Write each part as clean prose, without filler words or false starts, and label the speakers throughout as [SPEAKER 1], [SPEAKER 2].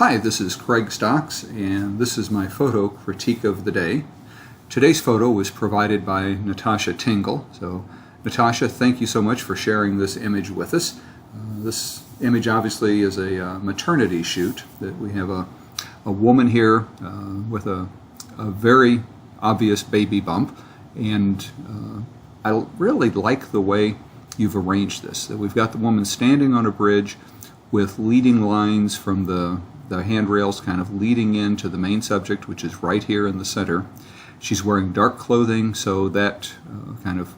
[SPEAKER 1] Hi, this is Craig Stocks, and this is my photo critique of the day. Today's photo was provided by Natasha Tingle. So, Natasha, thank you so much for sharing this image with us. This image obviously is a maternity shoot. That we have a woman here with a very obvious baby bump, and I really like the way you've arranged this. That we've got the woman standing on a bridge with leading lines from the handrails kind of leading into the main subject, which is right here in the center. She's wearing dark clothing, so that kind of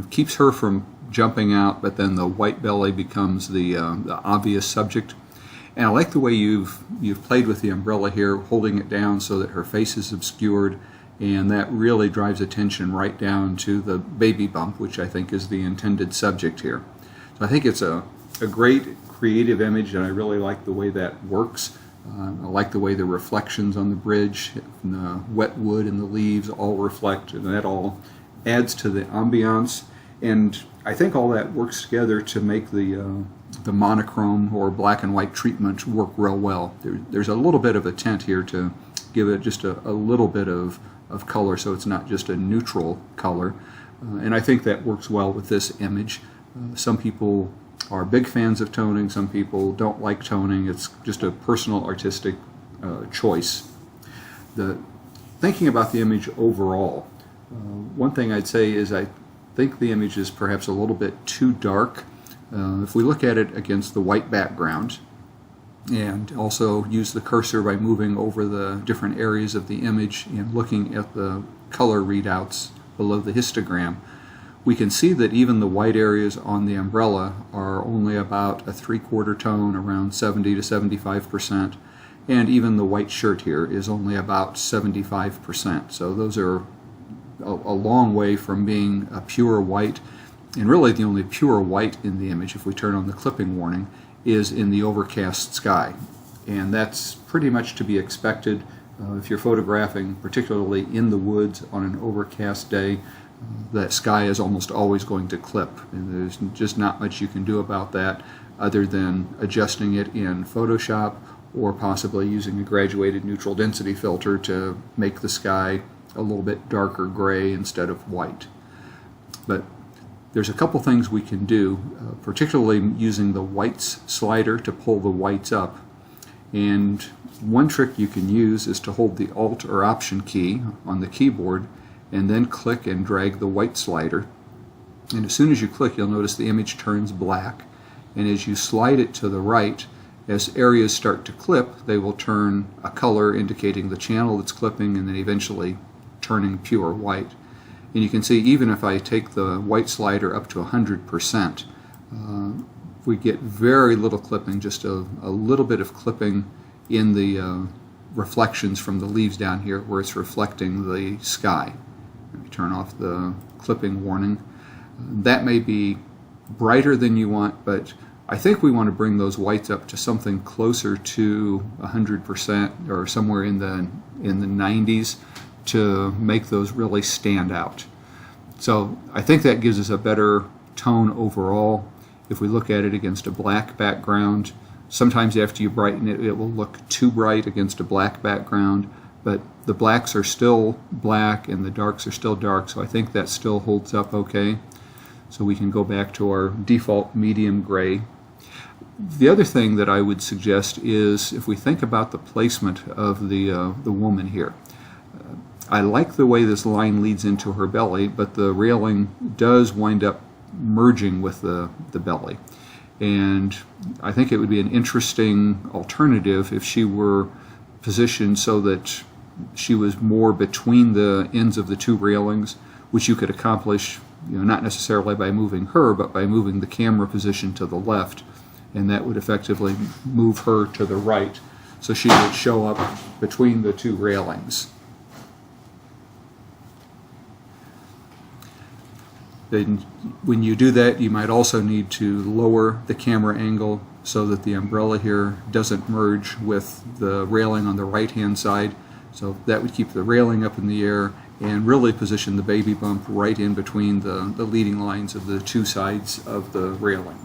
[SPEAKER 1] keeps her from jumping out, but then the white belly becomes the obvious subject. And I like the way you've played with the umbrella here, holding it down so that her face is obscured, and that really drives attention right down to the baby bump, which I think is the intended subject here. So I think it's a great creative image, and I really like the way that works. I like the way the reflections on the bridge, and the wet wood and the leaves all reflect, and that all adds to the ambiance. And I think all that works together to make the monochrome or black and white treatment work real well. There's a little bit of a tint here to give it just a little bit of color, so it's not just a neutral color. And I think that works well with this image. Some people are big fans of toning, some people don't like toning. It's just a personal artistic choice. Thinking about the image overall, one thing I'd say is I think the image is perhaps a little bit too dark. If we look at it against the white background and also use the cursor by moving over the different areas of the image and looking at the color readouts below the histogram, we can see that even the white areas on the umbrella are only about a 3/4 tone, around 70 to 75%, and even the white shirt here is only about 75%. So those are a long way from being a pure white, and really the only pure white in the image, if we turn on the clipping warning, is in the overcast sky. And that's pretty much to be expected if you're photographing, particularly in the woods on an overcast day. That sky is almost always going to clip, and there's just not much you can do about that other than adjusting it in Photoshop or possibly using a graduated neutral density filter to make the sky a little bit darker gray instead of white. But there's a couple things we can do, particularly using the whites slider to pull the whites up. And one trick you can use is to hold the Alt or Option key on the keyboard and then click and drag the white slider. And as soon as you click, you'll notice the image turns black. And as you slide it to the right, as areas start to clip, they will turn a color indicating the channel that's clipping, and then eventually turning pure white. And you can see even if I take the white slider up to 100%, we get very little clipping, just a little bit of clipping in the reflections from the leaves down here where it's reflecting the sky. Let me turn off the clipping warning. That may be brighter than you want, but I think we want to bring those whites up to something closer to 100% or somewhere in the 90s to make those really stand out. So I think that gives us a better tone overall. If we look at it against a black background, sometimes after you brighten it, it will look too bright against a black background, but the blacks are still black and the darks are still dark, so I think that still holds up okay. So we can go back to our default medium gray. The other thing that I would suggest is if we think about the placement of the woman here. I like the way this line leads into her belly, but the railing does wind up merging with the belly. And I think it would be an interesting alternative if she were positioned so that she was more between the ends of the two railings, which you could accomplish, not necessarily by moving her, but by moving the camera position to the left, and that would effectively move her to the right, so she would show up between the two railings. Then when you do that, you might also need to lower the camera angle so that the umbrella here doesn't merge with the railing on the right-hand side. So that would keep the railing up in the air and really position the baby bump right in between the leading lines of the two sides of the railing.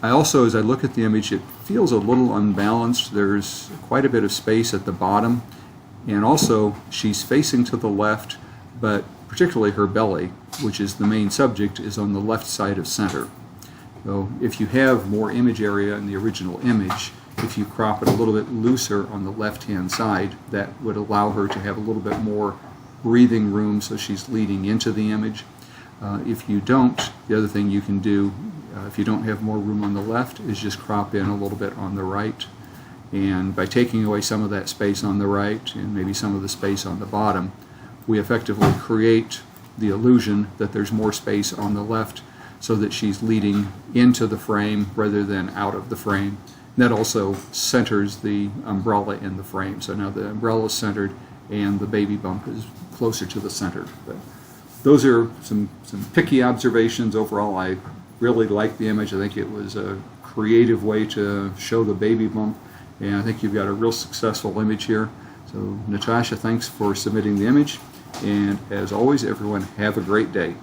[SPEAKER 1] I also, as I look at the image, it feels a little unbalanced. There's quite a bit of space at the bottom, and also she's facing to the left, but particularly her belly, which is the main subject, is on the left side of center. So if you have more image area in the original image, if you crop it a little bit looser on the left-hand side, that would allow her to have a little bit more breathing room so she's leading into the image. If you don't, the other thing you can do, if you don't have more room on the left, is just crop in a little bit on the right. And by taking away some of that space on the right and maybe some of the space on the bottom, we effectively create the illusion that there's more space on the left so that she's leading into the frame rather than out of the frame. And that also centers the umbrella in the frame. So now the umbrella is centered and the baby bump is closer to the center. But those are some picky observations. Overall, I really like the image. I think it was a creative way to show the baby bump, and I think you've got a real successful image here. So Natasha, thanks for submitting the image, and as always, everyone, have a great day.